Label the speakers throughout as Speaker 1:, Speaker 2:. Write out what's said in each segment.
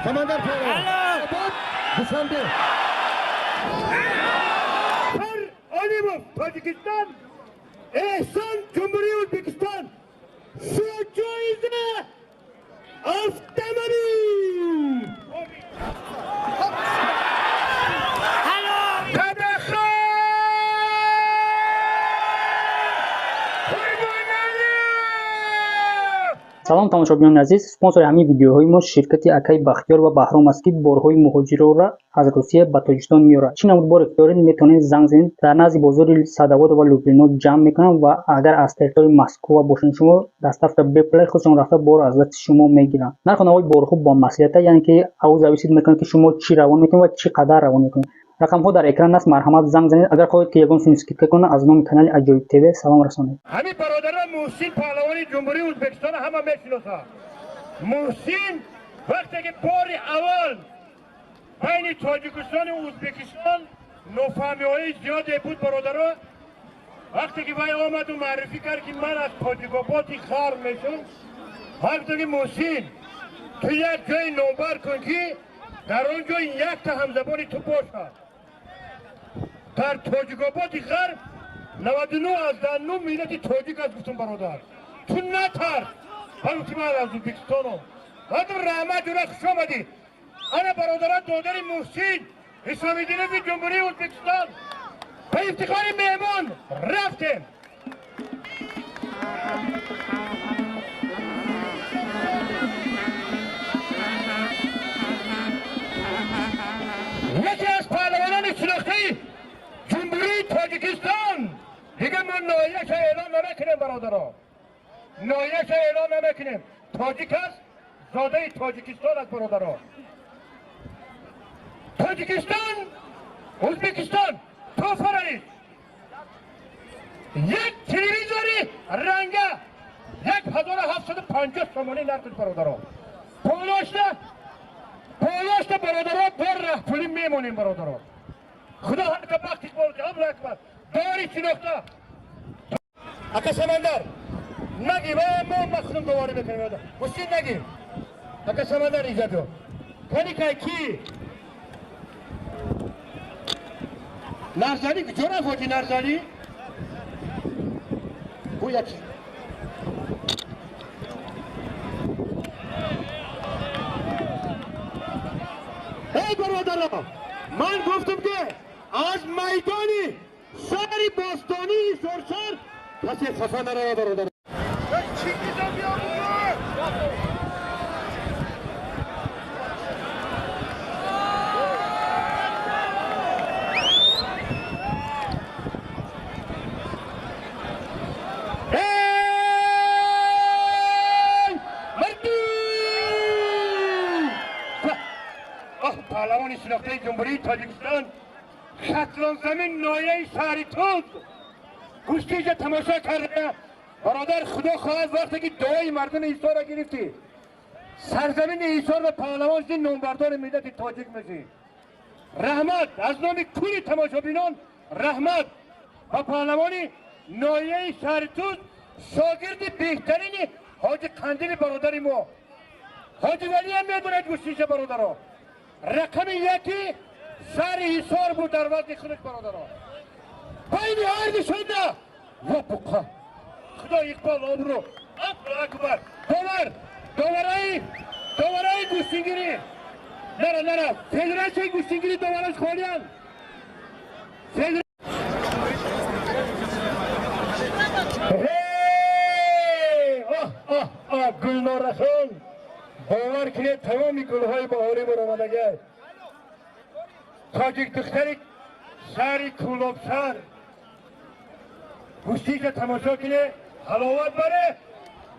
Speaker 1: Samandar Pehlevan. Dushanbe. Alimov, Tojikiston. Ehson, Cumhuriyet O'zbekiston. Shu joyda avtomobil.
Speaker 2: салом тамошобинони азиз, спонсори ҳамин видеоҳои мо ширкати акай бахтиёр ва баҳром аст ки борҳои муҳоҷирро аз русия ба тоҷикистон меорад. Чӣ намуд бор ихтиёрӣ метавонед занг занед, дар назди бозори садовод ва люблино ҷамъ мекунанд ва агар аз территорияи Москва бошанд шумо дастафта беплай худшон рафта бор аз дасти шумо мегиранд. нархи навои борҳо ба маслиҳат, яъне ки ав зависид мекунад ки шумо чӣ равон мекунед ва чӣ қадар равон мекунед. рақамҳо дар экран аст, марҳамат занг занед. агар хоҳед ки ягон сум скидка кунад, аз номи канали Аҷоиб ТВ салом расонед.
Speaker 1: ҳамин бародарон Муҳсин Паҳлавони Ҷумҳурии O'zbekiston ҳама мешиносанд. Муҳсин вақте ки бори аввал байни Тоҷикистону Ӯзбекистон нофаҳмиҳои зиёде буд бародаро. вақте ки вай омаду маърифӣ кард ки ман аз Тоҷикободи Ғарб мешавам, вақте ки Муҳсин ту як ҷои номбар кун ки дар он ҷо якта ҳамзабони ту бошад. дар Тоҷикободи Ғарб 99% миллати тоҷик аст гуфтам бародар. ту натарс. ҳалки ман аз Ӯзбекистонам. вадам раҳмат ҷура хуш омадӣ. ана бародарон додари Муҳсин Исомиддинови Ҷумҳурии Ӯзбекистон ба ифтихори меҳмон рафтем. яке аз паҳлавонони шинохтаи ҷумҳурии Тоҷикистон. дига мо ноҳияша эълон намекунем бародарон. ноҳияша эълон намекунем. тоҷик аст, зодаи Тоҷикистон аст бародарон. Тоҷикистон, Ӯзбекистон, тофаранид. як телевизори ранга 1750 сомонӣ нархш бародарон. полошта бародарон бор раҳпулӣ мемонем бародарон. худо ҳарка бахти болча. Аллоҳу акбар. дори шинохта. ака Самандар наги ва мо махсум довори мекунем. Муҳсин наги. ака Самандар иҷаҷо. кани кай ки нарзани куҷора хоҷи нарзани? бу як эй бародарон, ман гуфтам ки аз майдони шаҳри бостонии Шоршар касе хафа нарава бародарон. پهلوانی شناخته جمهوری تاجیکستان شطرنج زمین نایه شهری توز گوشتیجا تماشا کرده. برادر خدا خواهد وقتی که دعای مردم ایثار را گرفتی سرزمین ایثار و پهلوان شدی نامبردار ملت تاجیک میشی. رحمت از نام کل تماشابینان رحمت و پهلوانی نایه شهری توز شاگرد بهترین حاج قندیل برادر ما حاجی ولی هم میدوند گوشتیجا برادرها. رقم یکی شهر ایثار بود در وقت خودش برادران. بین عرض شده یا بقا خدا اقبال آبرو الله اکبر. داورای گوشتگیری نره فدراسیون گوشتگیری داوراش خالیان. گلنار رسول باور کنید تمامی گلهای بهاری برآمدگی تاجیک دختری شهر کولابشهر گوشتی که تماشا کنه حلاوت بره.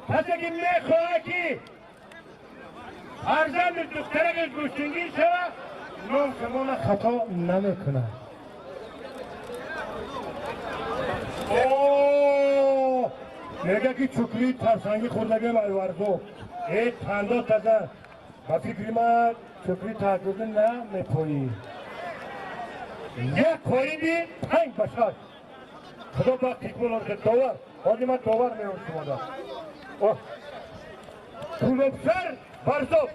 Speaker 1: کسی که میخواه که فرزند دخترش گوشتگیر شود نام شما خطا نمیکنه. میگه که چکلی ترسنگی خوردگی مایورزو ای تندا تازه با فکری من چکلی تعجب نه میپویی یک کوری بی 5 باشد. خدا با تکمون آرزه داور آدی من داور میرون شما دا کولابشهر برزاب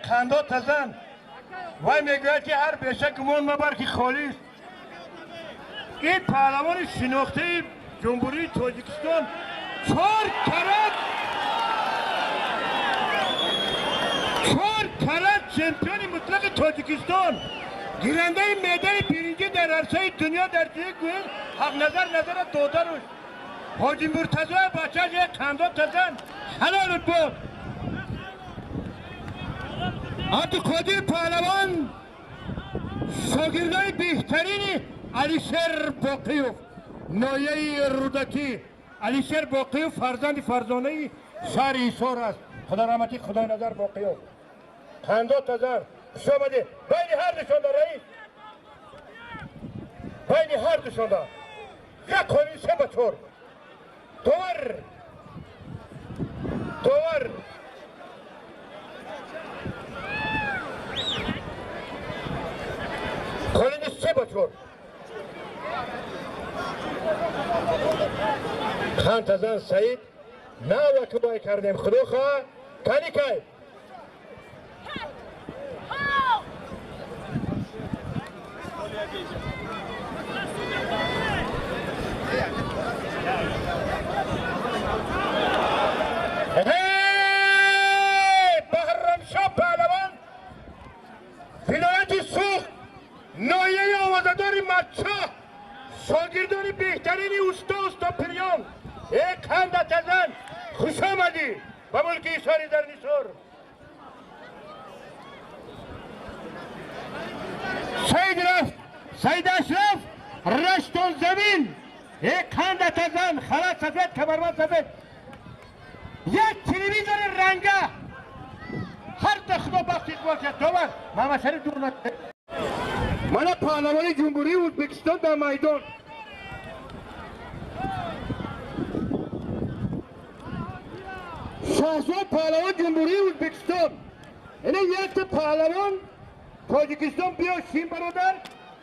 Speaker 1: خنده تزن وای میگوید که هر بیشه گمان مبر که خالی است. این پهلوان شناخته جمهوری تاجیکستان 4 کرات چمپیون مطلق تاجیکستان، گیرنده مدال برنجی در عرصه دنیا در جهه گوهر حق نظر داده روش. حاجی مرتضی بچه یک خنده تزن حلالت بود. عبدالقادر پهلوان شاگردای بهترین علیشر باقیوف، نایه رودکی. علیشر باقیوف فرزانه شهر ایسار است. خدا رحمتی خدای نظر باقیوف. خنده تزن خوش آمده. بین هر دوشان دا رئیس، بین هر دوشان دا یک خانوی 3 به 4 دوار خانوی 3 به 4 خان تزن سعید نه وقت بای کردیم خدا خواه کنی که بهرامشاه پهلوان ولایت سوخت، نایه آوازدار مدشاه، شاگردان بهترین استا پریان. یک خنده تزن خوش آمدی به ملک ایساری در نیسار. سید اشرف رشتون زمین، یک خنده تزن خلاص سفید کمربند سفید، یک تلویزیون رنگه هر دخدا بخشیش باشد. دوبر محمد شریف دور نده. من پهلوان جمهوری ازبکستان در میدان. شاهزاده پهلوان جمهوری ازبکستان. اینه یک پهلوان تاجیکستان بیا شیم برادر.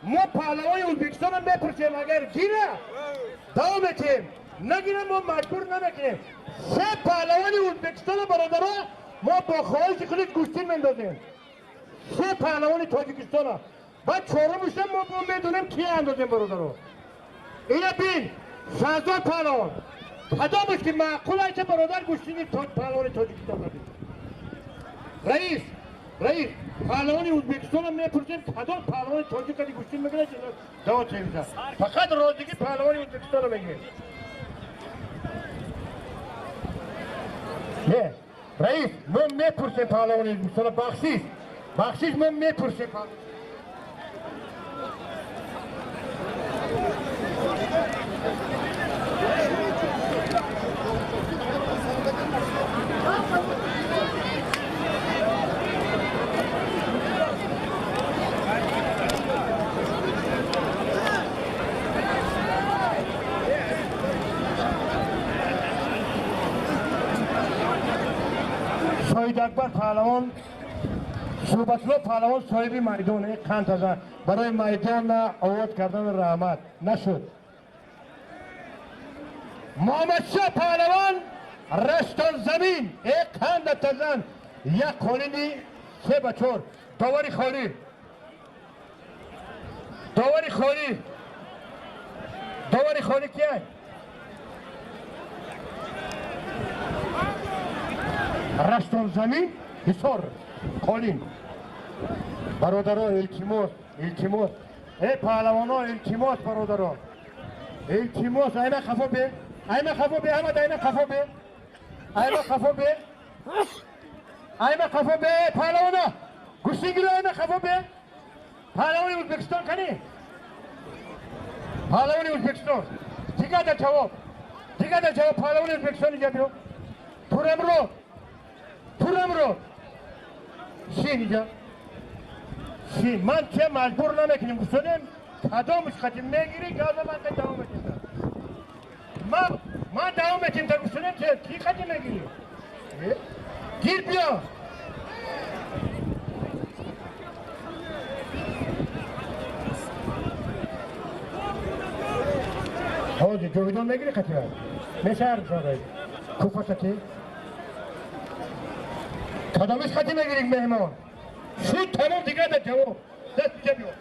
Speaker 1: ما پهلوان ازبکستان هم بپرسیم اگر گیره دوام میتیم، نگیره ما مجبور نمیکنیم. 3 پهلوان ازبکستان برادرها ما با خواهش خودت گوشتین مندازیم. 3 پهلوان تاجیکستان ها بعد 4مش ما با میدونیم کی اندازیم برادرها. اینه بین شاهزاده پهلوان کدامش که معقول است برادر گوشتین پهلوان تاجیکستان بدیم. رئیس پهلوان ازبکستان هم میپرسیم کدام پهلوان تاجیک کدی گوشتین میگیره که دعوت میشه. فقط رازیگی پهلوان ازبکستان رو میگیم. نه رئیس ما میپرسیم پهلوان ازبکستان بخشیش ما میپرسیم. شهید اکبر پهلوان صوبتلو پهلوان صاحب میدان یک خنده تزن برای میدان آواد کردن رحمت نشد. محمد شاه پهلوان رشتون زمین یک خنده تزن یک خانوی 3 به 4 داوری خالی کیه؟ رشتون زمین حصار خالین. برادرها التماس ای پهلوانا التماس برادرها التماس اینا خفا به احمد اینا خفا به پهلوانا گوشتگیرو اینا خفا به پهلوان ازبکستان کنی پهلوان ازبکستان دیگه در جواب پهلوان ازبکستان اینجا بیو پورم رو اینجا من چه مجبور نمیکنیم گوشتنیم کدامش ختم میگیری گازه من که دوام میکنم من دوام میکنم در گوشتنیم چه کی ختم میگیری گیر بیا حاجی جویدان میگیری ختم میشه هر شاقه کوفا شکی کدامش ختم میگیری مهمان شد تمام دیگه در جواب دست دیگه بیار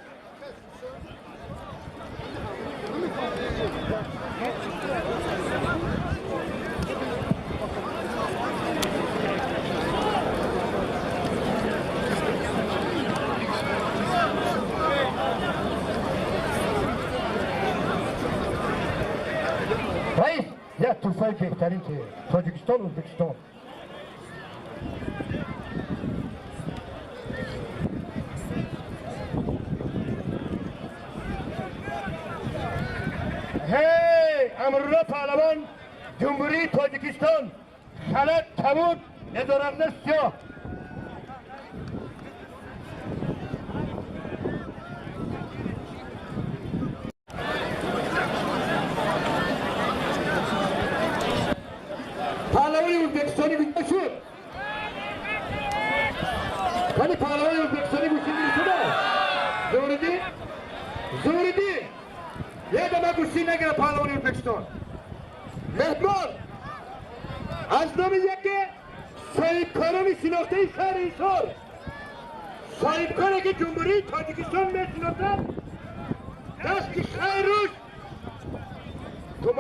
Speaker 1: رئیس یک توفای بهترین که تاجیکستان ازبکستان هی امرالله پهلوان جمهوری تاجیکستان خلط تمود ندارنده سیاه پهلوانی ازبکستانی بیده شد ولی پهلوانی ازبکستانی گوشتی شده زوردی زوردی یه دمه گوشتی نگیره پهلوانی ازبکستان مهمان از نام یکی صاحبکاران شناخته شهر ایسار صاحبکاری که جمهوری تاجیکستان میشناسد دست که خیر روش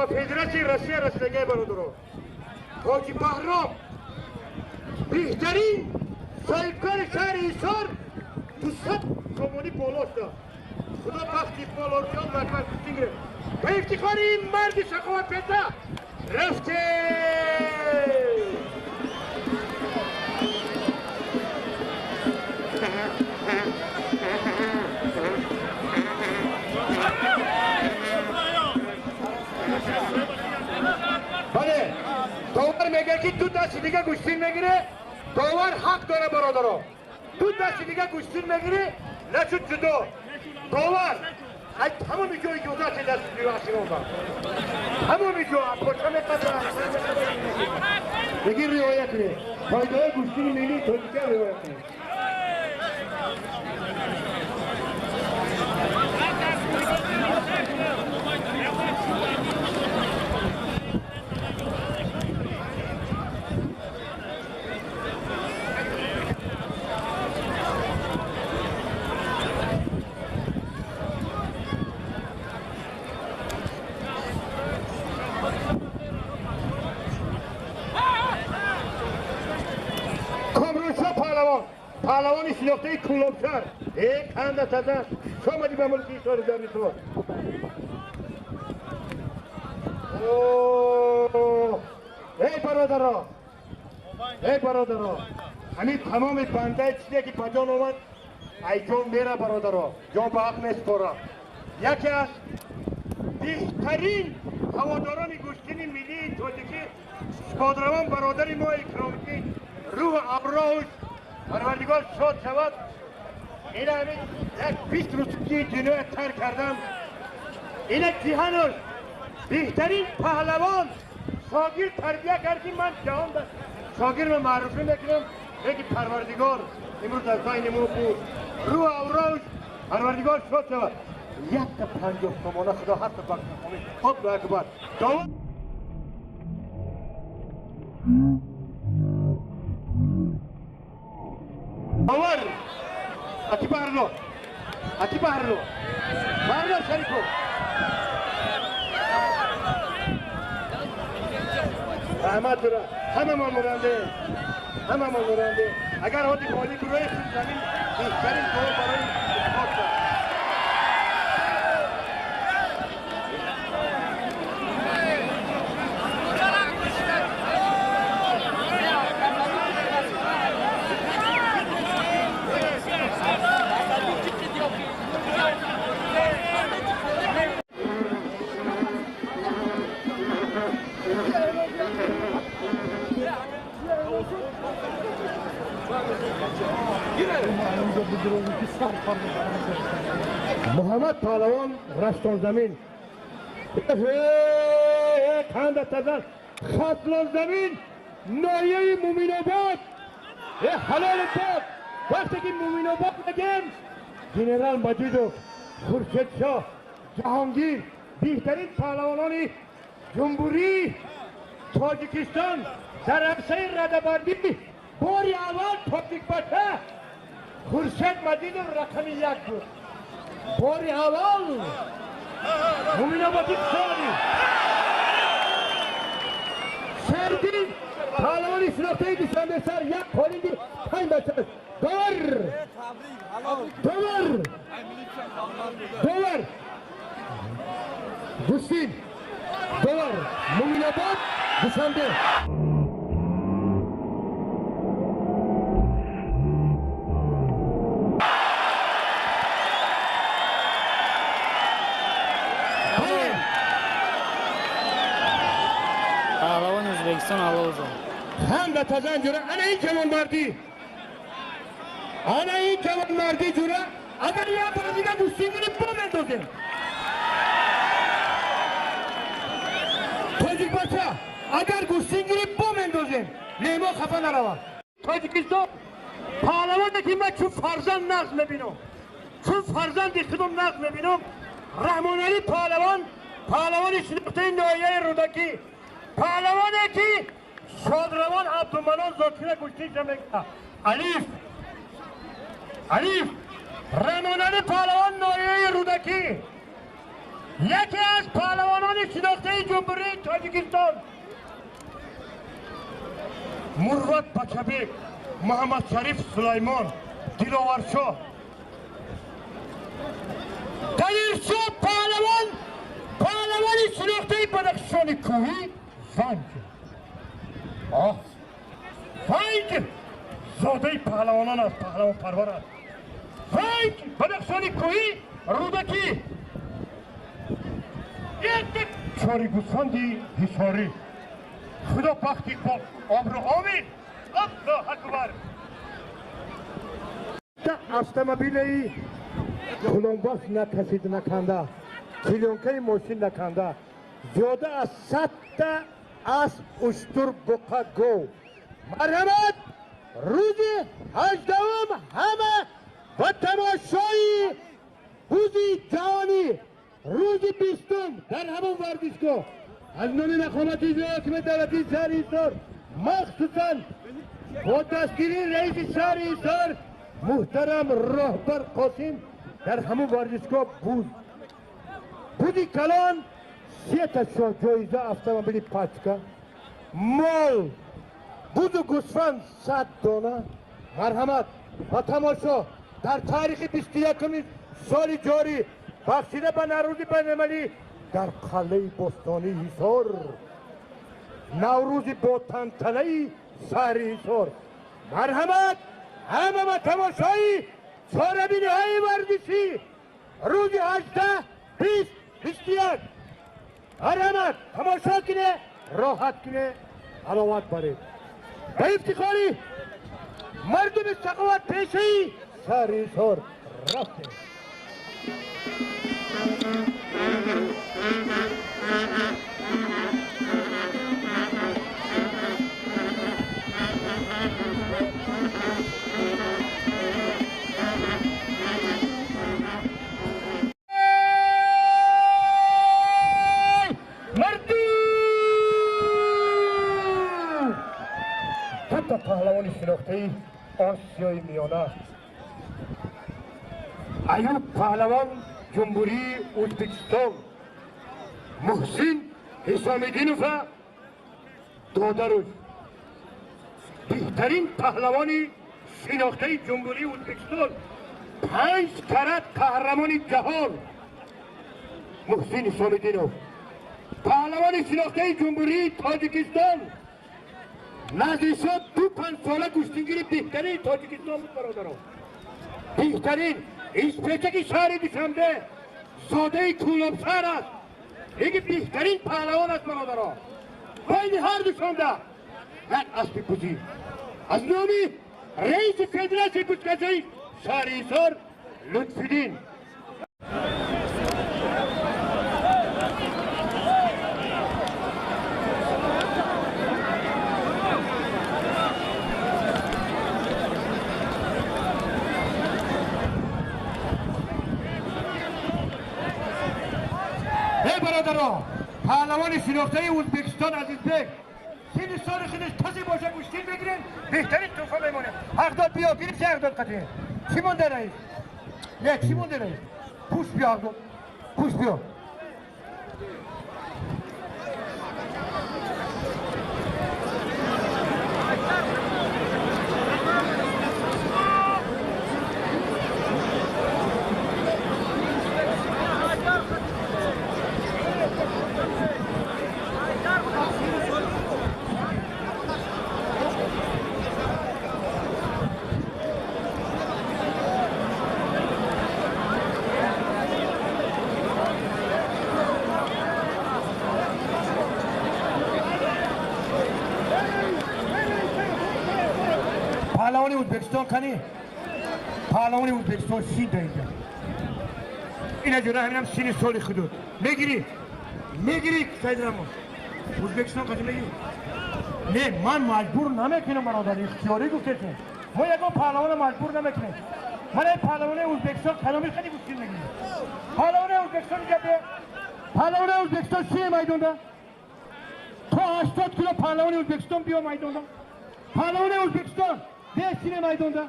Speaker 1: فدراسی روسیه رسیدگی برادران حاجی بهرام بهترین صاحبکار شهر ایسار تو صد کمونی بالاش داد خدا بخت اقبال آرزیان مکمل کشتین گرفت به افتخار این مرد شقاوت پیدا رفته بله داور میگه که دو دست دیگه گوشتین میگیره داور حق داره برادرها دو دست دیگه گوشتین میگیره نشد جدا داور از تمامی جای اجازت دست دیگه آسیمان با تمامی جا پوچه میکنه بگیر روایت کنه فایده گوشتین ملی تاجیکه روایت کنه پهلوانی شناخته کلابشهر یک خنده تزن شامدی به ملکی ایسار زمین تو ای برادرها همین تمام بنده چیزی که پجان آمد ای جان میره برادرها جان به حق میسپاره یکی از بهترین هواداران گوشتین ملی تاجیکی شادروان برادر ما اکرامی روح ابراهش پروردگار شاد شود این همین یک 20 روزی جنایت تر کردم این جهانش بهترین پهلوان شاگرد تربیه کردیم من جهان شاگرد من معرفی میکنم بگی پروردگار امروز از بین ما بود روح اوراش پروردگار شاد شود یک تا 50 تومانه خدا هر تا بخش کنید خود اکبر داور باور اکی بهرلو بهرلو شریکو رحمت داره همه ما مرنده اگر هاتی خالی گروه زمین بهترین گروه برای اتفاق شد محمد پهلوان رفتان زمین خنده تزن خطلان زمین نایه مومین آباد حلال باد وقتی که مومین آباد بگیم جنرال مجید خورشید شاه جهانگیر بهترین پهلوانان جمهوری تاجیکستان در عرصه رده‌بندی باری اول تاجیک باشه خورشید مجیدov رقم 1 بود. بار اول مومین‌آبادی ساری شردین پهلوانی شناخته دوشنبه سر یک پالینگی 5 بچه دوور گوشتین دوور مومین‌آباد دوشنبه
Speaker 3: پهلوان ازبکستان آوازه
Speaker 1: هم به تازن جوره انا این جوان مردی جوره اگر یه بار دیگه گوشتین کنی بمندازیم تاجیک بچه اگر گوشتین کنی بمندازیم لیما خفه نروه تاجیکستان پهلوان که من چون فرزند نقض میبینم چون فرزند خودم نقض میبینم رحمان علی پهلوان شناخته ناحیه رودکی پهلوانی که شادروان عبدالمنان ذاکر کشتی جمعه علیف رحمان علی پهلوان ناحیه رودکی یکی از پهلوانان شناخته جمهوری تاجیکستان مروت بچه‌بک محمد شریف سلیمان دلاورشاه دلیرشاه پهلوانی شناخته بدخشان کوهی زنگ زاده پهلوانان است پهلوان پرور است زنگ بدخشان کوهی رودکی یک چاری گوسفندی حصاری خدا بختی با آبرو آمین الله اکبر автомобилей کلمباس نکشید نکنده کلونکه ماشین نکنده زیاده از 100 تا اسب اشتر بقا گو مرحمت روزی 18 همه و تماشایی روزی جوانی روزی 20 در همون ورزشگاه از نام نخامتی حاکم دولتی شهر ایسار مخصوصا با دستگیری رئیس شهر ایسار محترم راهبر قاسم در همون ورزشگاه بودی کلان 3 تا جایزه автомобили پاچکا مال بود و گوسفند 100 دانه مرحمت و تماشا در تاریخ 21 سال جاری بخشیده به نوروز بین‌المللی در قلعه بستانی حصار نوروز با تنطنه شهر حصار مرحمت همه به تماشایی چهاربین‌های ورزشی روز 18 20 21 مرحمت تماشا کنه راحت کنه علاوت برید به افتخاری مردم سخاوت پیشه‌ای شهر حصار رفته پهلوانی شناخته آسیای میانه ایوب پهلوان جمهوری ازبکستان محسن حسامیدینوف دادروش بهترین پهلوانی شناخته جمهوری ازبکستان 5 کرات قهرمان جهان محسن حسامیدینوف پهلوانی شناخته جمهوری تاجیکستان نزدیشات 5 ساله گشتینگیری بهترین تاجیکستان بود برادران بهترین اسپیچکی شهر دوشنبه زاده کولابشهر است یکی بهترین پهلوان است برادران بین هر دوشنبه یک اسب کوچی از نامی رئیس فدراسیون بوشکشی شهر ایسار لطفیدین برادران پهلوان شناخته ازبکستان عزیزبک سین سال خودش کسی باشه گوشتین بگیرین بهترین توفه میمونه حق داد بیا گیریم چه حق داد قطعه چی مونده رئیس؟ نه چی مونده رئیس؟ پوش بیا پوش بیا پهلوانی ازبکستان کنی پهلوانی ازبکستان سین ده اینجا اینا جوره همینم سین سولی خودود میگیری سید رمون ازبکستان کنی میگیری نه من مجبور نمیکنم برادر اختیاری گفتشون ما یکم پهلوان مجبور نمیکنم من این پهلوان ازبکستان کلامی خیلی گفتیم میگیری پهلوان ازبکستان اینجا به پهلوان ازبکستان چیه میدون ده تو 80 کیلو پهلوان ازبکستان بیا میدون ده پهلوان ازبکستان بیشتر میدونده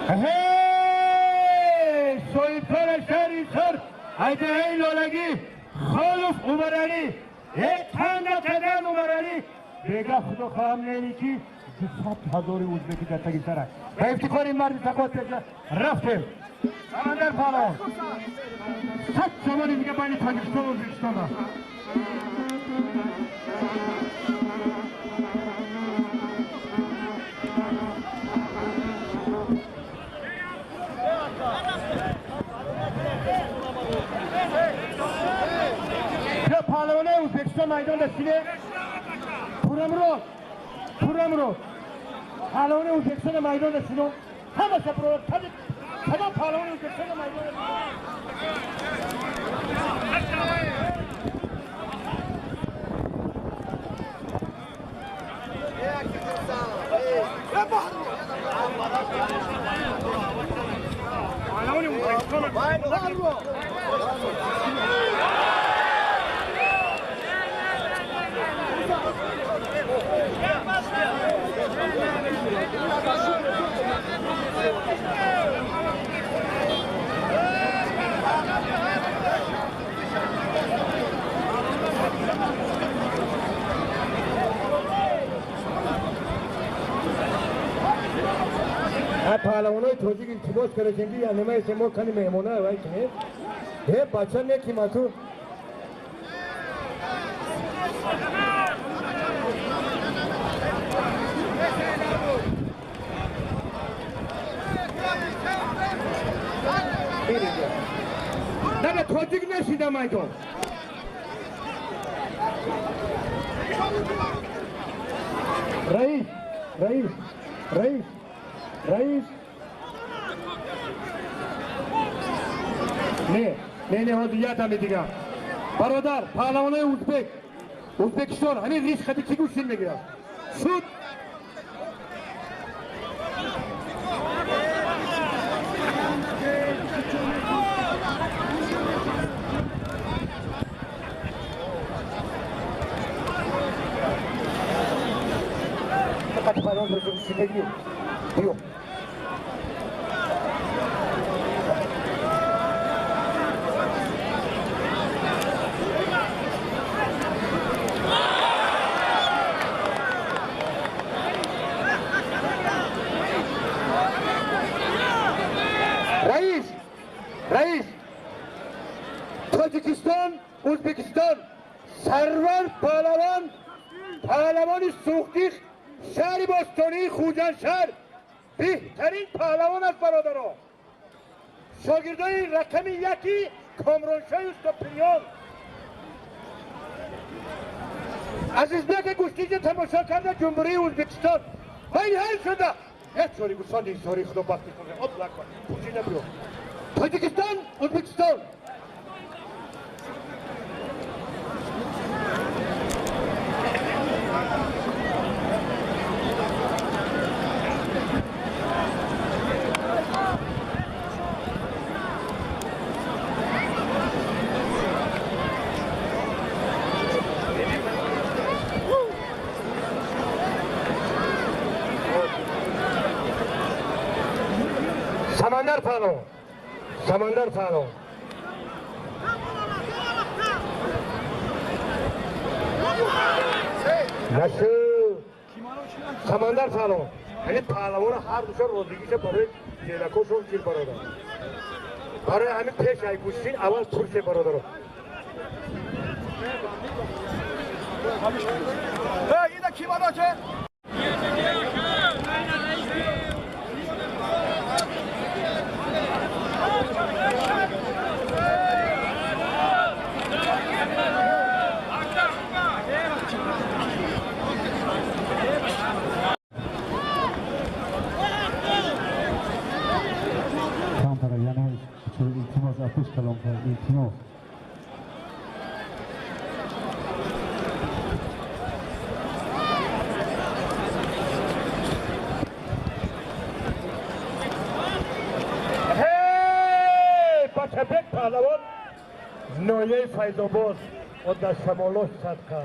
Speaker 1: هی سویتر شهری سر ایده ای لالگی خالف عمرانی یک تنگ قدم عمرانی بگه خدا خواهم نیکی 200,000 ازبکی در تگی سره به افتخار این مرد زکات بشه رفتیم سمندر پهلوان 100 زمانی دیگه بین تاجیکستان و ازبکستان هست یا پهلوانه ازبکستان میدان دستینه پورامرود پهلوانه ازبکستان میدان دستینه همه سپرو تمام پهلوان ازبکستان میدان پهلوانای تاجیک التباس کردند یا نمای ما کنی مهمونه وای کنه हे बच्चन ने की माथु दादा थोजिक ने सीधा माइतो रईस نه ها دیگه تا میگم برادر پهلوانای ازبکستان همین ریش خدی کی گوشین میگیره شد فقط پهلوان رو سیگیو دیو رئیس تاجیکستان ازبکستان سرور پهلوان سوختیخ شهر باستانی خوجان شهر بهترین پهلوان است برادرها شاگردای رقم یکی کامرانشاه استوپریان عزیزبک گوشتیج تماشا کرده جمهوری ازبکستان این حل شده یک سوری گوشان این سوری خدا بختی کنه اطلاق کن پوچی نبیو تاجیکستان ازبکستان Samandar palo. Samandar palo. Nasıl? Samandar palo. Hani palavora har duşa rozigişe barı jelakoşon çil baroda. Barı hani peş ay kuşin aval turşe barodaro.
Speaker 4: Hey, yine kim alacak?
Speaker 5: Kampara Yanovic için iltimos atış kalonka iltimos.
Speaker 1: Hey! Batebek palavon. Noye faydoboz. O da samoloş satka.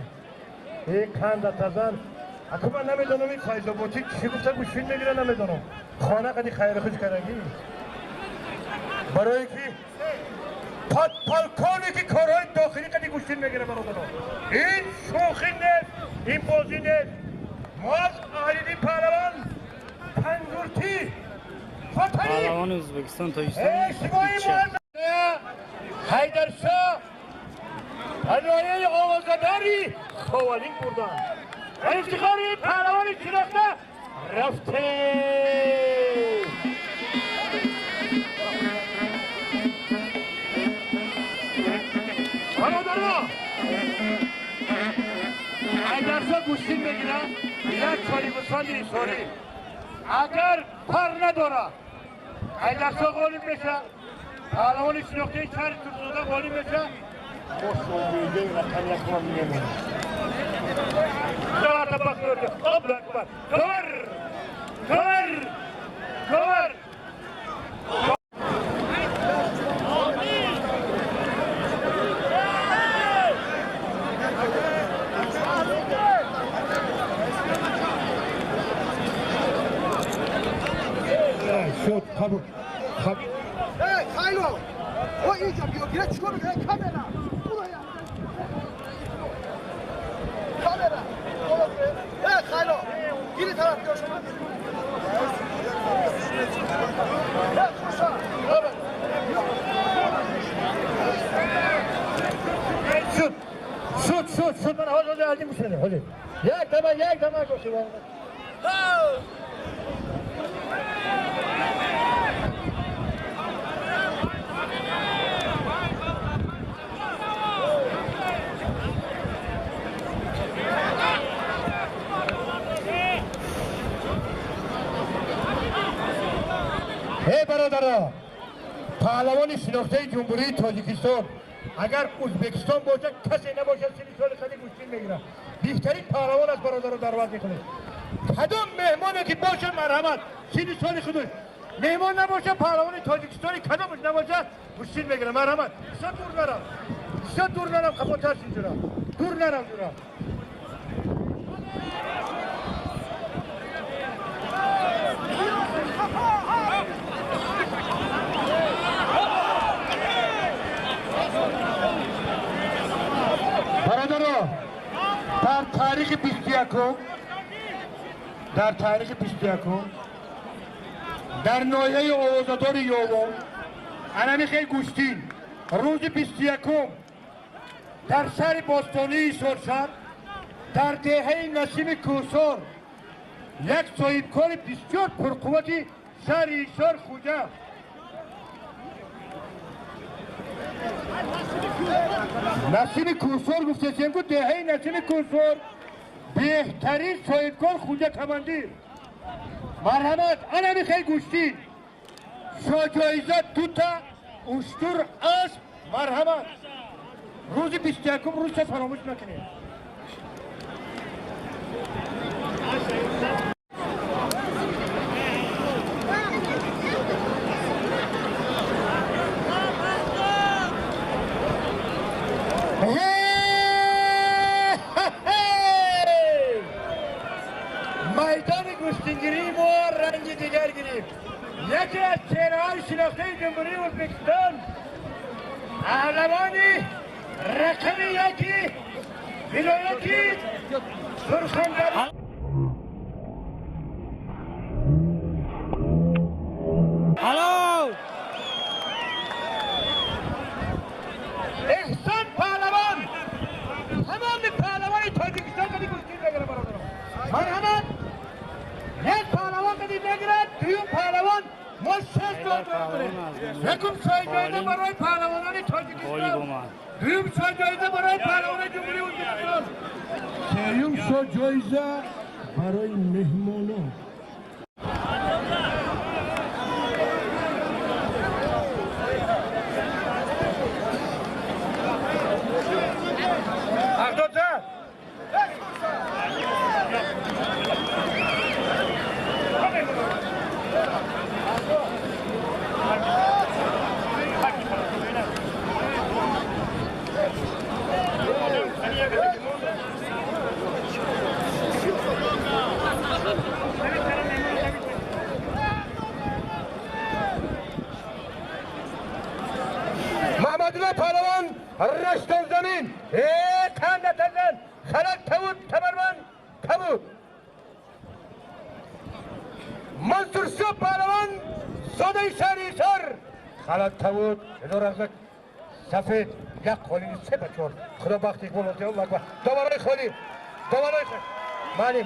Speaker 1: این کند تزن اکنون من نمیدونم این فایزابوتی چی گفته گوشین میگیره نمیدونم خانه قدی خیر خوش کردگی برای که پالکانی که کارهای داخلی قدی گوشین میگیره برادران این شوخی نیست این بازی نیست ما از آلیدی پهلوان پنجورتی فتنی
Speaker 3: پهلوان ازبکستان تاجیکستان
Speaker 1: اشتباهی ما حیدرشاه پناهی آوازداری خوالین بردن افتخاری پهلوان شناخته رفته برادرها حیدرشاه گوشتین بگیره یک چاری بساندی ایساری اگر پر نداره حیدرشاه غالب میشه پهلوان شناخته چاری ترسوده غالب میشه مصوبیده رقم یکمان نمونه دار تبخور الله اکبر کور کور کور شد قبول قبول
Speaker 4: Hey, Kylo! O iyice yapıyor. Gire çıkıyor. Hey, kamera! Buraya! Kamera! Hey, Kylo! Geri taraf görsün. Hey, kuşa! Evet.
Speaker 1: شد شد شد شد من حال داده علی میشنه حالی یک دمه گوشی وارد هی برادرها پهلوان شناخته جمهوری تاجیکستان اگر ازبکستان باشه کسی نباشه سری سال خیلی گوشتین میگیره بیشترین پهلوان از برادر رو دعوت میکنه کدام مهمانی که باشه مرحمت سری سال خودش مهمان نباشه پهلوان تاجیکستانی کدامش نباشه گوشتین میگیره مرحمت بیشتر دور نرم خفاتر اینجورا دور نرم جورا برادرها در تاریخ 21 در نایه آوازدار یوم علمی خیلی گوشتین روز 21 در شهر باستانی سرشن در دهه نسیم کوسار یک صاحبکار بسیار پرقوتی شهر ایشار خوجه نسیم کوسار گفته چند دهه نسیم کوسار بهترین صاحبکار خوجه کماندیر مرحمت علمی خیلی گوشتین شاجایزه دوتا اشتر اسب مرحمت روز 21 روز فراموش نکنید میدان گوشتینگیری ما رنگ دیگر گرفت یکی از چهره‌های شناخته جمهوری ازبکستان پهلوانی رقم یکی ولایتی سرخندری
Speaker 3: هلو
Speaker 1: احسان پهلوان تمام پهلوان تاجیکستان کدی گوشتی بگیره برادرم مرحمت یک پهلوان کدی بگیره دوم پهلوان ما 6 دور کنیم یکم چای جایزه برای پهلوانان تاجیکستان دوم چای جایزه برای پهلوان جمهوری ازبکستان سوم چای جایزه برای مهمانان محمدالله پهلوان رشتن زمین تنده تزن خلق تبود تبرمن تبود منصور شب پهلوان زاده شهری سر خلق تبود هزار ازک سفید یک خالی 3 بچور خدا بختی کن الله اکبر دوباره خالی دوباره خالی مانیم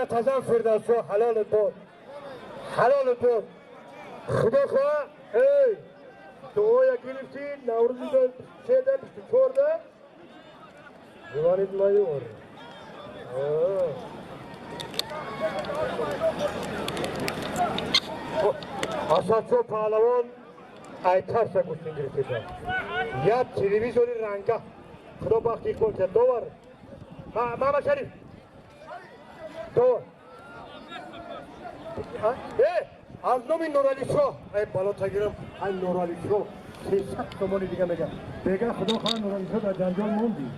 Speaker 1: تازه فردوسو حلال بود حلال بود خدا خواه ای دعایا گرفتی نوروزی دل 3 ده 24 ده دیوانید مایی اور اساسو پهلوان ایتر سا گوشتین گرفتی ده یا تلویزیونی رنگه خدا بختی کن که دوبار محمد شریف دور از نومی نورالی شو ای بالا تگیرم ای نورالی شو 300 تومانی دیگه میگه بگه خدا خواه نورالی شو در جنجال موندی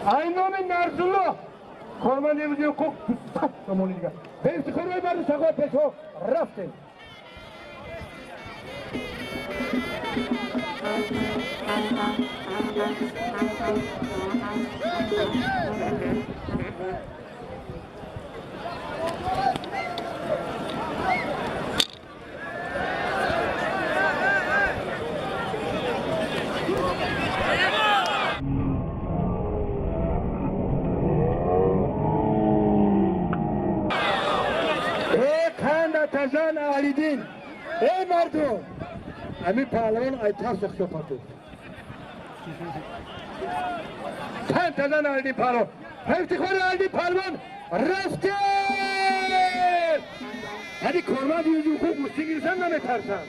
Speaker 1: ای نومی نرزالله کارمندی بودی و کوک 200 تومانی دیگه به افتخار روی برد سقا پیشو رفتیم تزن علیدین ای مردم امی پهلوان ایتر سخشو پاتو تزن علیدین پهلوان افتخار علیدین پهلوان رفته یعنی کارمند یوزو خوب گوشتی گیرسن نمیترسن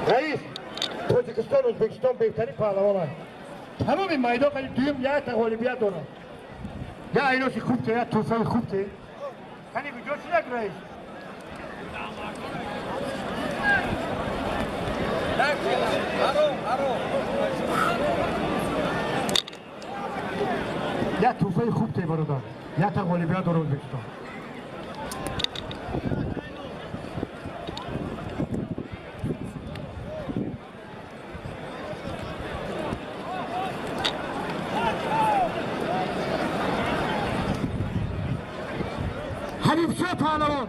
Speaker 1: رئیس تاجیکستان ازبکستان بهترین پهلوان هست تمام این میدان خیلی دویم یک تا غالبیت دارن یا ایناشی خوب ته یا توفه خوب ته خیلی بجا چی نک رئیس یا توفه خوب ته برادر یا تا غالبیت دارن ازبکستان حبیبشاه پهلوان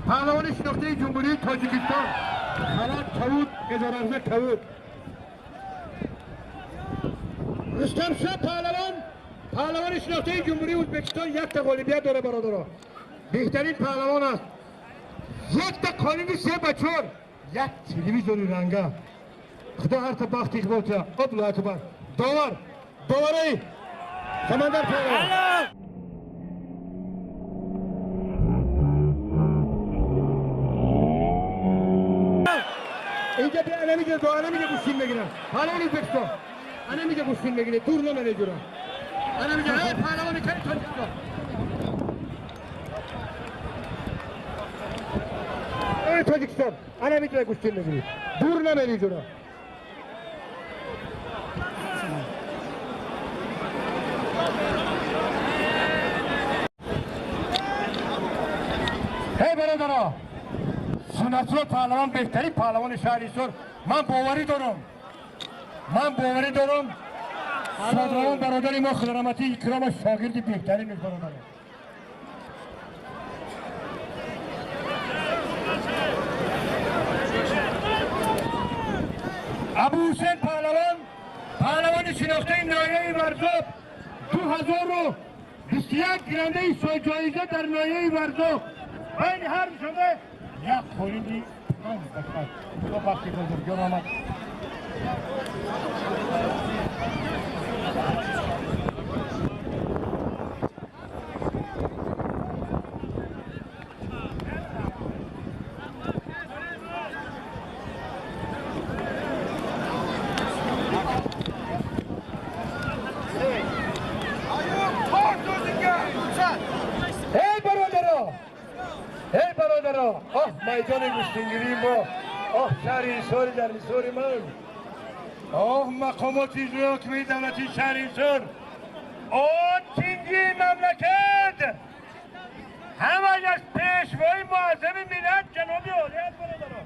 Speaker 1: پهلوان شناخته جمهوری تاجیکستان خلق تاود اداره‌اعضا تاود رستم شاه پهلوان شناخته جمهوری ازبکستان یک تا غالبیت داره برادرها. بهترین پهلوان است. یک تا کانون 3 به 4 یک تلویزیون رنگه. خدا هر تا بخت اقبال کرد. الله اکبر. داوری سمندر پهلوان. اینجا بیا نمیگه گوشین بگیرم. پهلوان ازبکستان نمیگه گوشین بگیره. دور نمیره جورا. میگه ای پهلوان کلی تاجیکستان. ای تاجیکستان نمیگه گوشین بگیره. دور نمیره جورا. هی برادرها، سنت‌الله پهلوان بهترین پهلوان شهریزور. من باوری دارم شادروان برادر ما خدا رحمتی اکرام شاگرد بهترین برادر. ابو حسین پهلوان شناخته ناحیه ورزاب 2021 گیرنده جایزه در ناحیه ورزاب. بین هر شده یک خوریدی با بخشی بزرگان آمد. ای برادرها، میدان گوشتنگیری ما، شهریزور در میسور من، مقامات اجرایی حاکمی دولتی شهریزور، تینگی مملکت، همه از پیشوای معظم ملت جناب عالی است برادرها.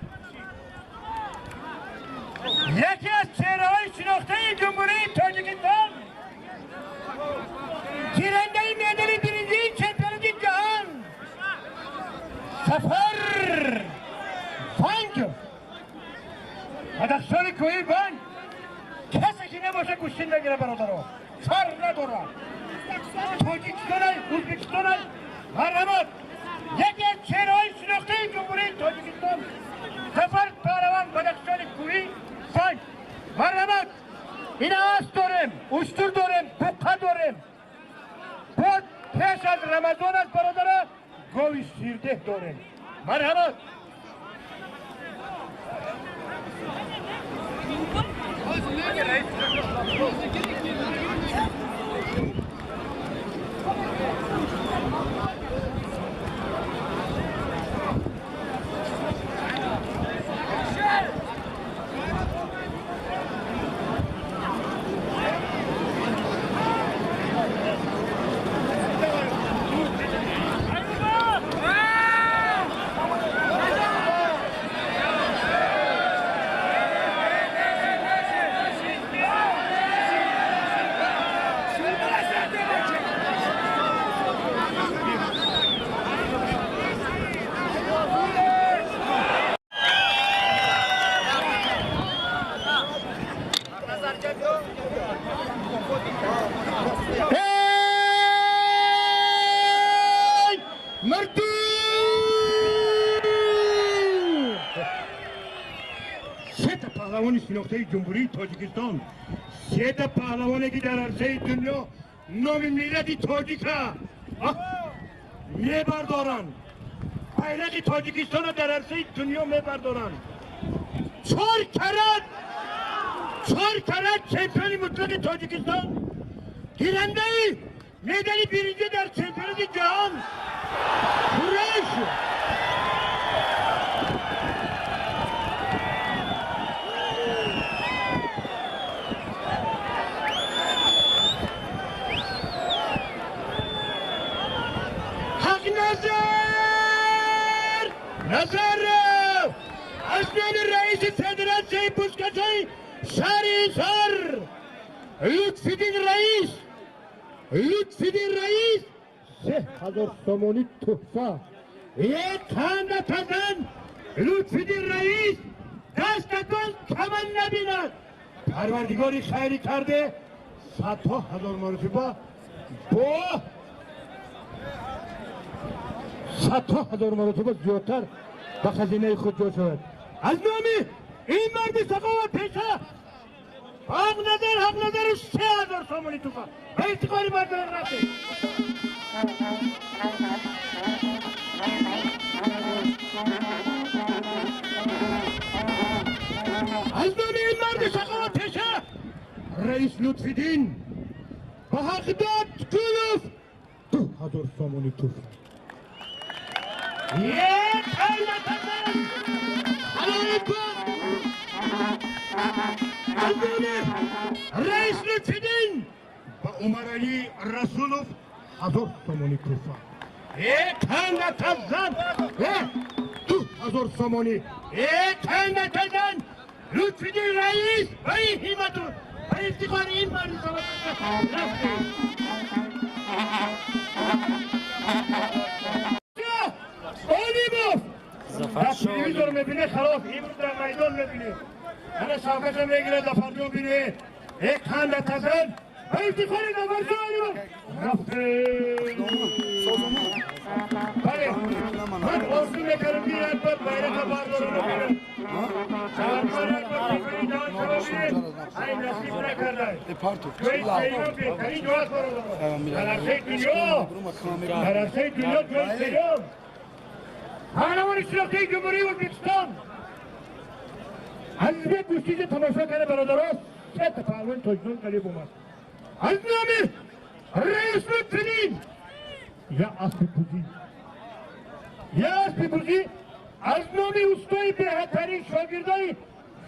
Speaker 1: یکی از چهره‌های شناخته جمهوری تاجیکستان، گیرنده مدال برنزی چمپیونات جهان، سفر فنگ مدخشان کوهی فنگ. کسی که نباشه گوشتین نگیره برادرها. سر نداره. تاجیکستان ازبکستان مرحمت. یکی از چهره‌های شناخته جمهوری تاجیکستان، سفر پهلوان مدخشان کوهی فنگ. مرحمت. این آس داریم، اشتر داریم، بقه داریم. بعد پیش از رمضان است برادرها گاوی شیرده داریم. مرحمت. پهلوان شناخته جمهوری تاجیکستان، 3 پهلوانی که در عرصه دنیا نام ملت تاجیک میبردارن، بیرق تاجیکستان را در عرصه دنیا میبردارن. 4 کرات چمپیون مطلق تاجیکستان، گیرنده مدال برنزی در چمپیونات جهان. نظر اصلی رئیس فدراسیون بوشکشی شهریزور لطفیدین رئیس 3000 سومونی تحفه. یک خانه پزن لطفیدین رئیس دستتون کمن نبیند. پروردگاری خیری کرده صدها هزار مرتبه با صدها هزار مرتبه زیادتر به خزینه خود جا شود. از نامی این مرد سخاوت پیشه حق ندارش 3000 سامانی توفا به افتخاری مردان رفته. از نامی این مرد سخاوت پیشه رئیس لطفیدین به حق داد کلوف 2000 سامانی توفا. یک خیلی تزن حلال کن از نامی رئیس لطفیدین به عمر علی رسولوف 1000 سامانی توفا. یک خیلی تزن 2000 سامانی. یک خیلی تزن لطفیدین رئیس و این همتون به افتخار این مردی سامانی رفته. آلیموف در تلویزیون میبینه خلاف امروز در میدان میبینه انا شاکت میگیره دفعه بینه یک خند تزن به افتخار نمرزه آلیموف رفته. بله من آرزو میکنم که یک بار بیرق باردارو ببینم چهار بار یک بار دیگری دان شما بینه این نصیب نکرده توی سیرو بهترین جواز بارو در عرصه دنیا توی سیرو پهلوان شناخته جمهوری ازبکستان حزب گوشتیز تماشا کرده برادران سه تا پهلوان تاجدان قریب اومد. از نام رئیس لطفیدین یا اسب پوزی از نام استای بهترین شاگردای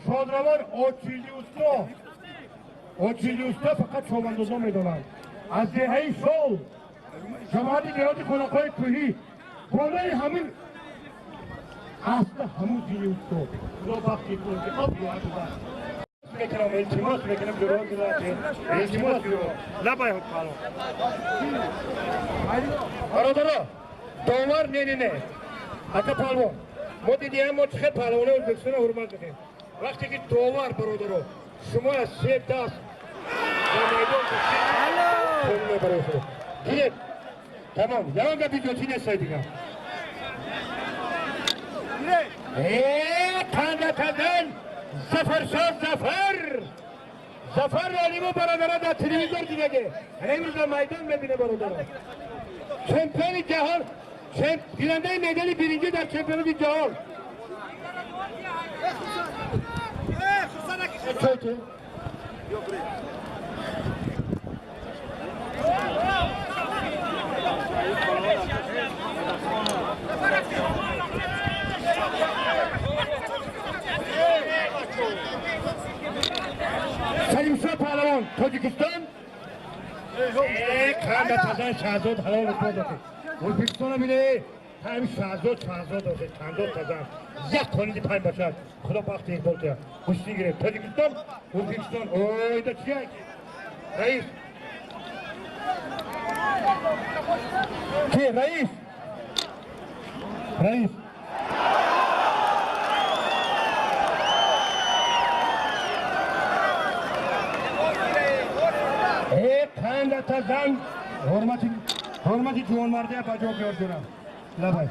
Speaker 1: شادروان آچیلی استا فقط شاماندازا میدونند. از دهه سال جماعت دیهات خانقاه کوهی بالای همین اصلا همون دیگه استا خدا بخشی کن که آب دعا بزن میکنم التماس میکنم جواب بزن التماس لبای حد پالو برادرها داور نه اتا پالو ما دیدیم ما چه پالوانه ازبکستان حرمت میکنیم. وقتی که داور برادرها شما از 3 دست دیگه تمام یوان گفتی جوتی نستای دیگه تنده تندن زفر شاد زفر علیمو برادرها در تلویزیون دیگه امروز در میدان میبینه برادرها چمپیون جهان گیرنده مدال برنجی در چمپیونات جهان چوته سلیمشاه پهلوان تاجیکستان خنده تزن شهزاد حلال اتباد داده ازبکستان هم اینه همین شهزاد داده خنده تزن یک کنیدی پنج باشد خدا بخت یک بار که خوشتی گرفت تاجیکستان ازبکستان اوی دا چیه رئیس که رئیس خنده تزن حرمتی جوان مرده با جا بیار دونم لبای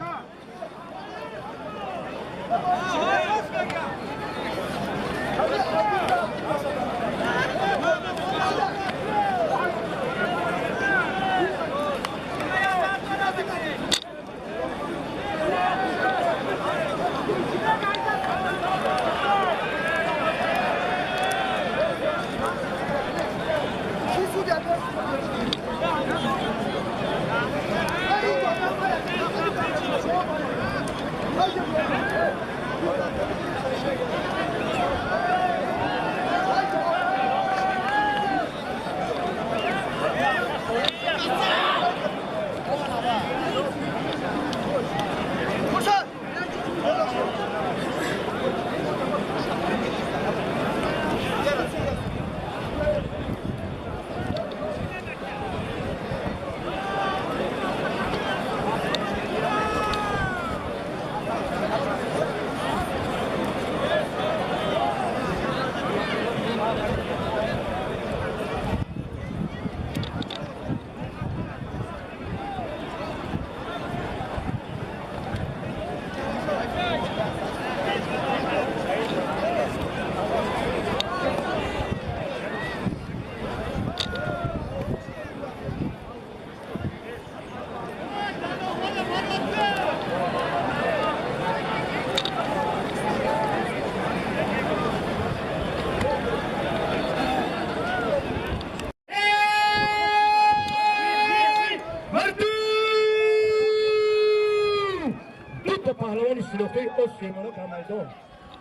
Speaker 1: سیمانو کمیدون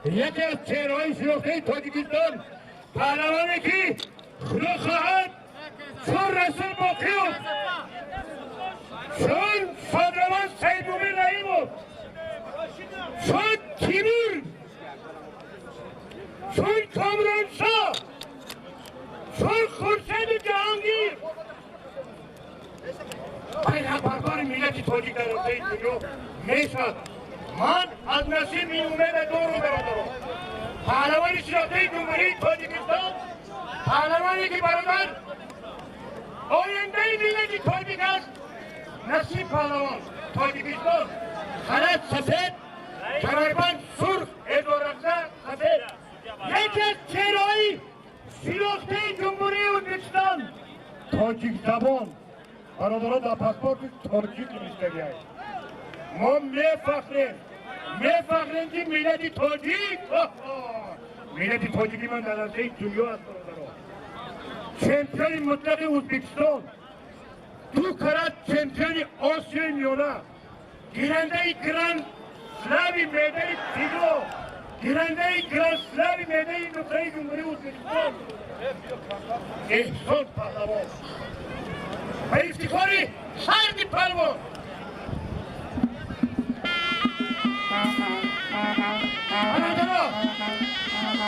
Speaker 1: یکی از چهره‌های شناخته تاجیکستان پهلوانی که خدا خواهد چون رسول باقیو چون صدرمان سید مومن رحیمو چون تیمور چون کامرانشاه چون خورشید جهانگیر پیغمبران ملت تاجیک در روزه دنیا میشد. من از نسیم این امید دور رو برادرم پهلوان شناخته جمهوری تاجیکستان پهلوانی که برادر آینده ملت تاجیک است نسیم پهلوان تاجیکستان خلط سفید کمربند سرخ ادارخته سفید یکی از چهره‌های شناخته جمهوری ازبکستان تاجیک زبان برادران در پاسپورت تاجیک نوشته است. ما میفخریم که ملت تاجیک ملت تاجیکی من در عرصه دنیا است برادران. چمپیون مطلق ازبکستان دو کرات چمپیون آسیای میانه گیرنده گراند سلامی میده تیگو گیرنده گراند سلامی میده نقطه جمهوری ازبکستان احسان پهلوان به افتخاری هر پهلوان برادران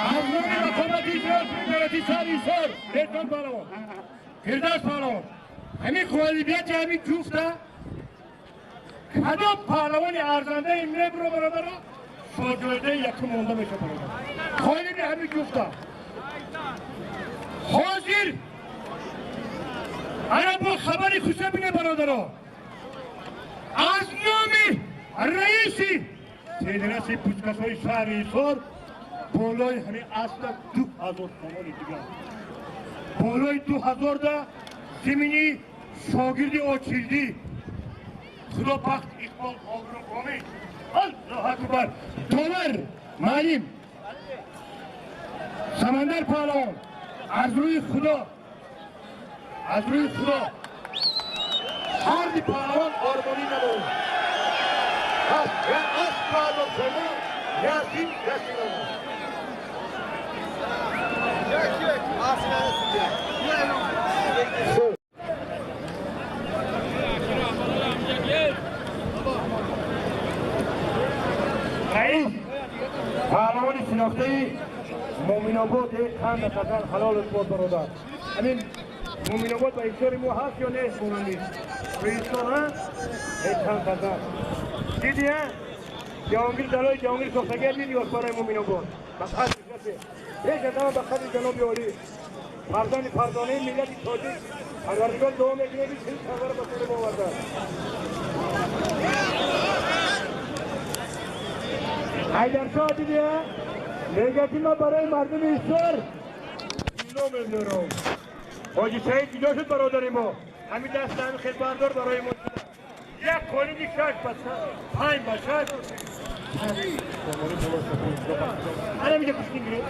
Speaker 1: از نام رقابتی دولتی سر احسان پهلوان فردوس پهلوان همین غالبیت همین جفته کدام پهلوان ارزنده این برو برادران شاگرده یکی مونده میشه برادر غالبی همین جفته حاضر انا با خبری خوشه بینه برادران از نام رئیسی سیدنسی پوچکس های شهر ایسار بالای همین اصلا 2000 تومان دیگر بالای 2000 ده زمینی شاگردی آچیلدی خدا بخت اقبال آبرو قامی الله اکبر دولار معلم سمندر پهلوان از روی خدا هر دی پهلوان آرمانی نبود یا از پهلوان کنه یا سیم رئیس پهلوان شناخته مومن آباد خان قطر حلال اسپورت برادر همین مومن آباد با ایشوری مو هست یا نیست مونندی به ایشور ها خان قطر دیدی ها جهانگیر دلای جهانگیر سختگیر دیدی از برای مومن آباد بس هست کسی یک ادامه بخطی جناب عالی پردانه ملت تاجیک پروردگار دعا میکنه که این خبر به سر ما آورده حیدرشاه دیدی میگه که ما برای مردم ایشور کیلو میلیونم حاجی سعید کجا شد برادر ما همین دست همین خدمتگار برای ما یک کلیدی 6 5 با 6 انا میگه کشتین گیره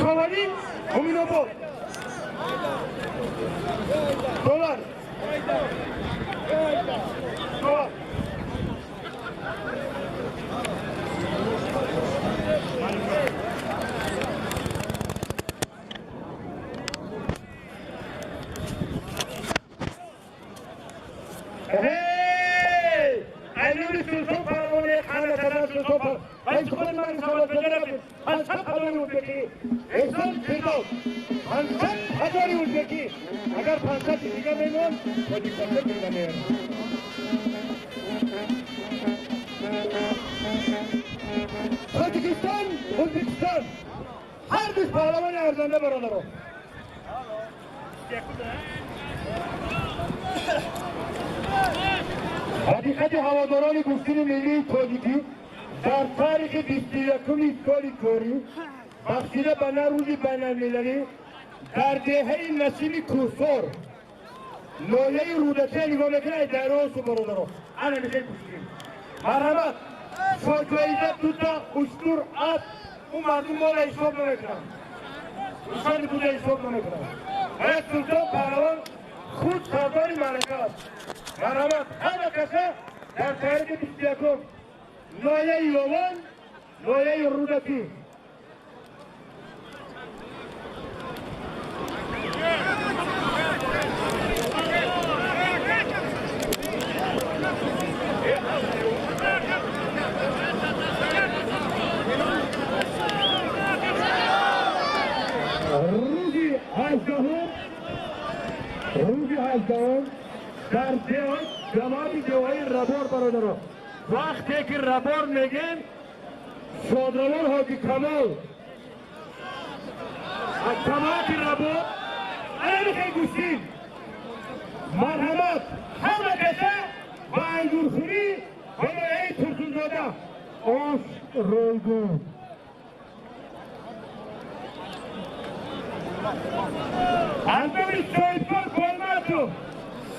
Speaker 1: خوالین همین آباد دولار اگر 500 دیگه میمون با دیگه میمونه تاجیکستان ازبکستان هر بیش پهلوان ارزنده برادران حقیقت هواداران گفتین ملی تاجیکی در تاریخ 21 سال کاری بخشیده به روزی بین‌المللی در دهه نسیم کوسور لایه رودکی نگاه میکنه در راست و برادران انا میخوای بشیم مرحمت شاجویده دوتا اشتور ات اون مردم مال حساب نمیکنن ایشان بوده حساب نمیکنن باید سلطان پهلوان خود سرداری ملکه است مرحمت همه کسه در تاریخ 21 نایه یوان نایه رودکی روزی هزدهم در جماعت جوهی ربار برادران وقتی که ربار میگن شادروان حاجی کمال از جماعت ربار علیه گوشین مرحمت همه کسه و انگورخوری و نایه ترسون زاده آش رویگون اندوی سویدگار گلمردو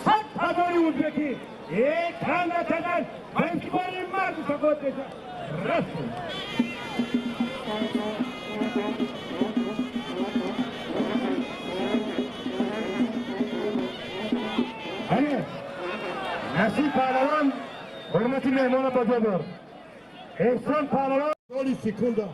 Speaker 1: 100,000 اوزبکی یک هم نتدن و انتبار این مرد سکوت بزن رسم هنه نصیب پهلوان حرمت مهمان بجا دار احسان پهلوان دولی سکونده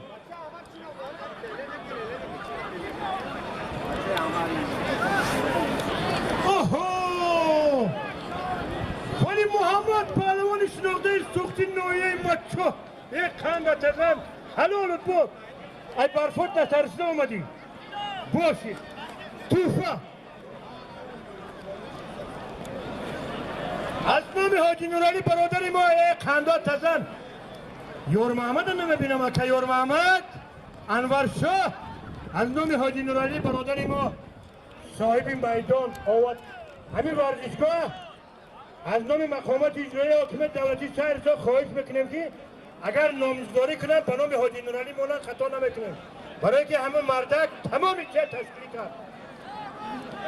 Speaker 1: ولی محمد پهلوان شناخته سوختی نویه مچو یک خنده تزن حلالت بود ای برفت نترسده اومدی باشید توفه از نام حاجی نورالی برادر ما یک خنده تزن یور محمد نمیبینم که یور محمد انور شاه از نام حاجی نورالی برادر ما صاحب میدان آواد همین ورزشگاه از نام مقامات اجرایی حاکمیت دولتی شهرزا خواهش میکنیم که اگر نامزداری کنن به نام حاجی نورالی مولانا خطا نمیکنیم برای که همه مردک تمامی چه تشکیلی کرد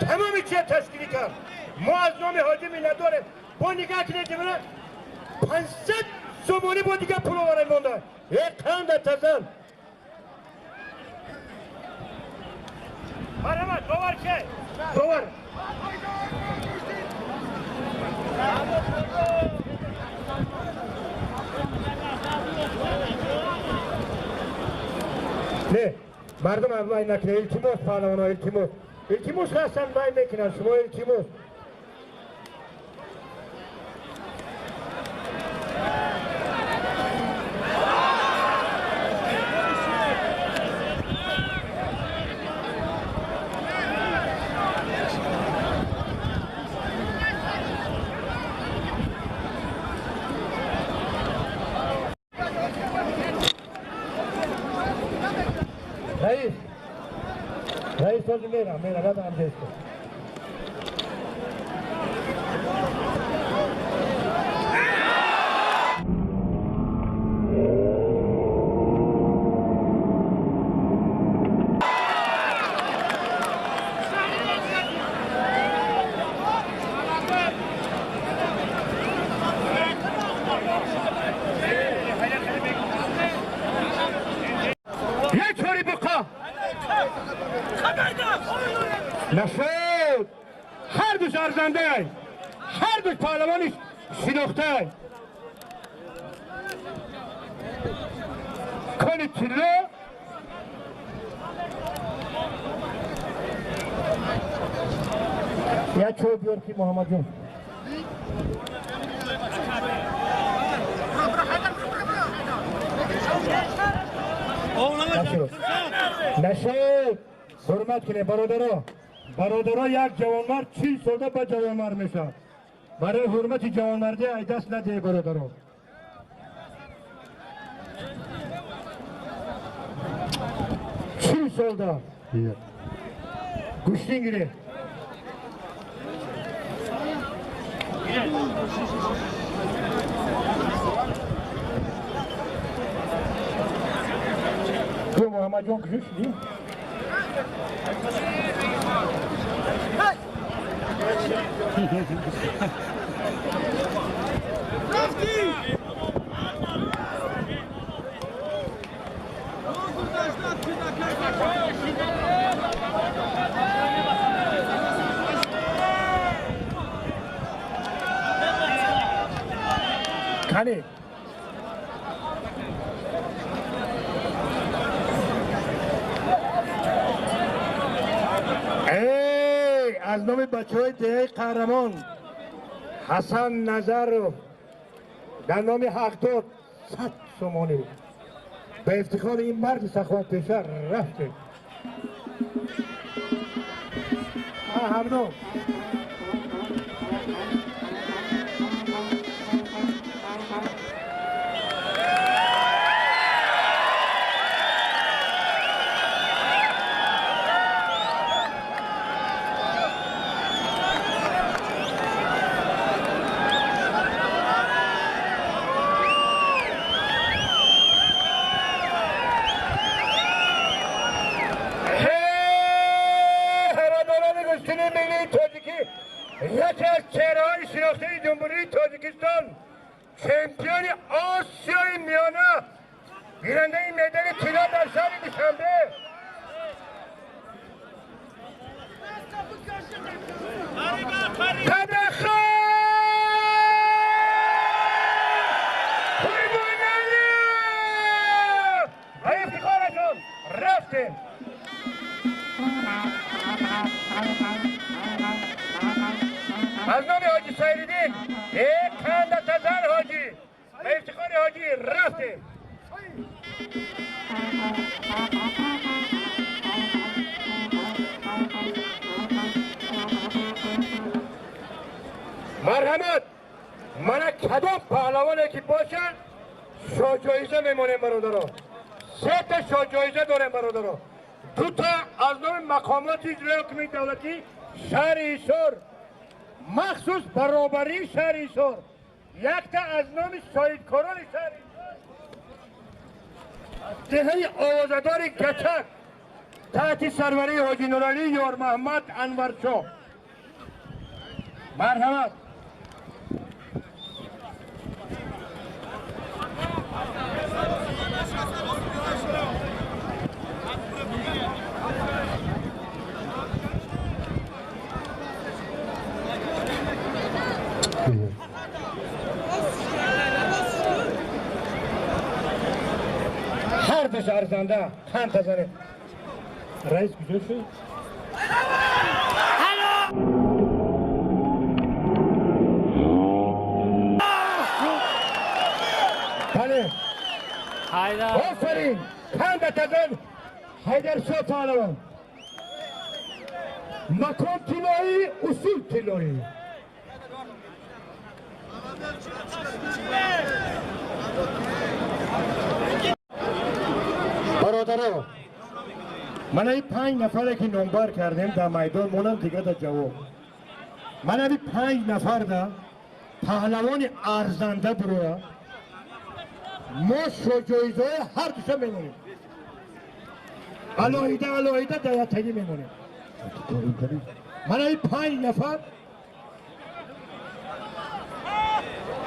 Speaker 1: تمامی چه تشکیلی کرد ما از نام حاجی می نداریم با نگاه کنید جمعه 500 سومونی با دیگه پول آواره مونده یک خنده تزن مرحمت باور که باور نه مردم از وای نکنه التماس پهلوانا التماس خواستن وای میکنن شما التماس رئیس باز میرم بعد هم دیست نشد هر دوش ارزنده هر دوش پهلوانش شناخته کنی چلو یا چو بیار که محمد جون نشد حرمت کنه برادرها یک جوانمرد 40 ساله به جوانمرد میشه برای حرمت جوانمردی ای دست نده برادرها چی ساله گوشتین گیره تو محمد جان کشش نیم کنی از نام بچه های دهه قهرمان حسن نظر در نام حقداد 100 سومانی به افتخار این مرد سخاوت پیشه رفته. هر دو یکی از چهره‌های شناخته جمهوری تاجیکستان، چمپیون آسیای میانه، گیرنده مدال طلا در شهر دوشنبه، تبخان خویمانلی و افتخارشون رفتیم. از نام حاجی سایریدین یک کندت زن حاجی به افتخار حاجی رفته. مرحمت من کدام پهلوانه که باشه شاه جایزه میمونه برادرها. 3 تا شاه جایزه داریم برادرها. 2 تا از نام مقامات اجرایی حکومت دولتی شهر ایشور مخصوص برابری شهر ایشور، 1 تا از نام شاهدکاران شهر ایشور، دهه آوازدار گچک تحت سروری حاجی نورعلی یار محمد انورشاه. مرحمت. هر دو شهرزنده خند تزنه. رئیس کجا شد؟ بله آفرین خند تزن حیدر شاه پهلوان. مکان طلایی اصول طلایی. برادرها من این 5 نفره که نمبر کردیم در میدان مونم دیگه در جواب. من این 5 نفر در پهلوان ارزنده بروه ما شجایزه هر دوشه میمونیم. علایده دیتگی میمونیم. من این 5 نفر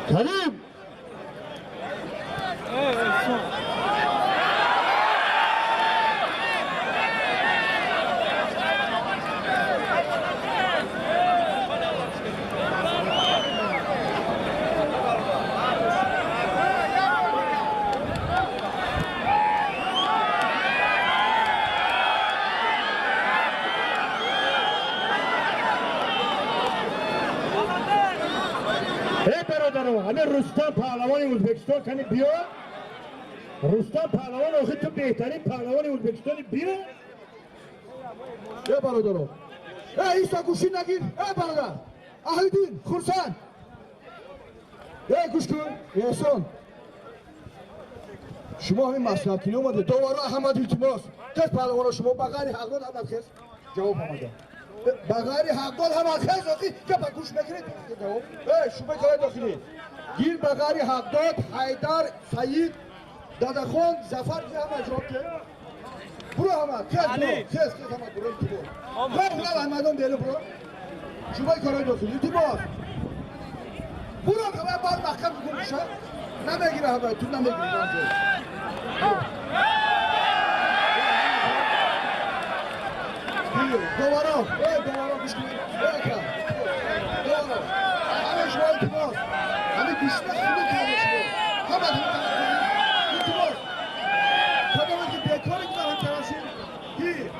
Speaker 1: کریم همه رستم پهلوان ازبکستان کنی بیا. رستم پهلوان آخه تو بهترین پهلوان ازبکستانی بیا. برادرو ایستا گوشی نگیر. برادر اهلیدین خورسن گوش کن. احسان شما همین مصلحت کنی اومده دوباره احمد التماس کس پهلوان شما بغیر حقداد احمد خیز جواب آمده. بغیر حقداد احمد خیز آخی که با گوش بگیرید جواب شما کار داخلی گیر بغیر حقداد حیدر سعید دادخان زفر که همه جواب که برو همه کس همه برو التماس خب احمدان دیلو برو شما کار داخلی التماس برو همه بعد محکم بکن بشه نمیگیره همه تو نمیگیره دوباره گوش کنید دوباره همه شما التماس همه بیشتر خونه کرده شما همه التماس کدامه که بیکاری که هم تراشید گیر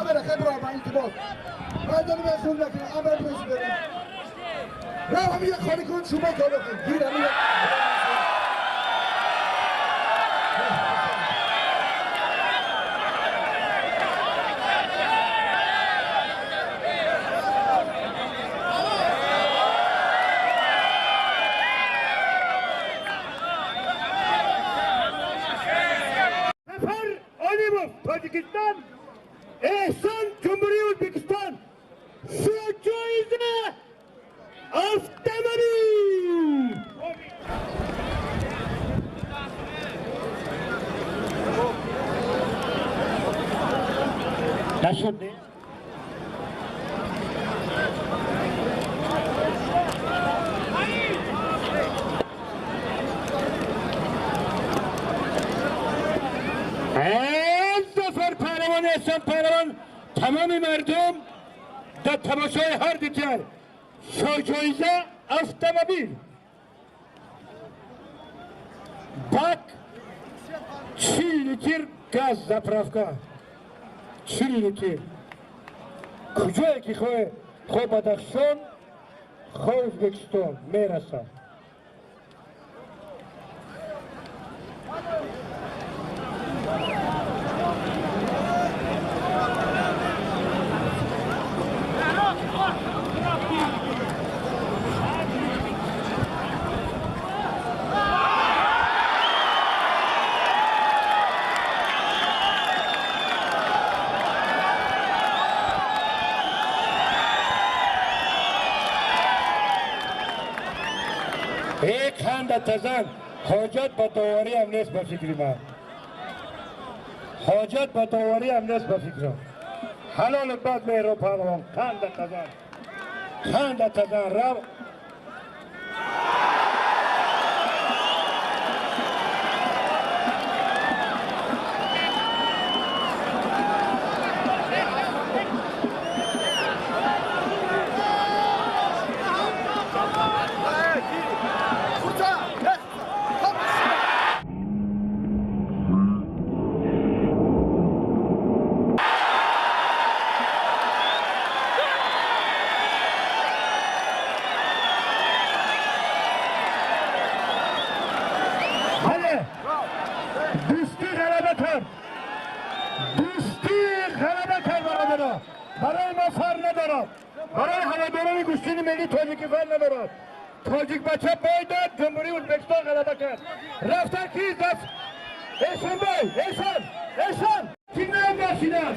Speaker 4: kamera kamera ben intibak. Ben de mesul lakin amel mesul. Ya hem ya khali kon şuma kalo kon. Gir hem ya.
Speaker 1: Zafer Alimov, Tacikistan, Ehsan, Cumhuriyet Özbekistan, Suçoyze, Avtomobil. Nasıl değil? Zafer Pehlevan, Ehsan Pehlevan, tamamı merdum da tamaşayı her diker. Şojoyza avtomobil. Bak, 4 litr gaz zapravka. 4 litr. Kujaya ki khoy Badakhshan, khoy O'zbekiston merasa. एक खान तजन हौजत बतौरी हमनेस बफिक्री मा हौजत बतौरी हमनेस बफिक्रो हालो लबाद में रो पागवान खान तजन राव برای ما فر ندارد برای هواداران گوشتین ملی تاجیکی فر ندارد تاجیک بچه بایداد جمهوری ازبکستان غلبه کرد رفتن کی دست احسان بای احسان کی نام باشیدن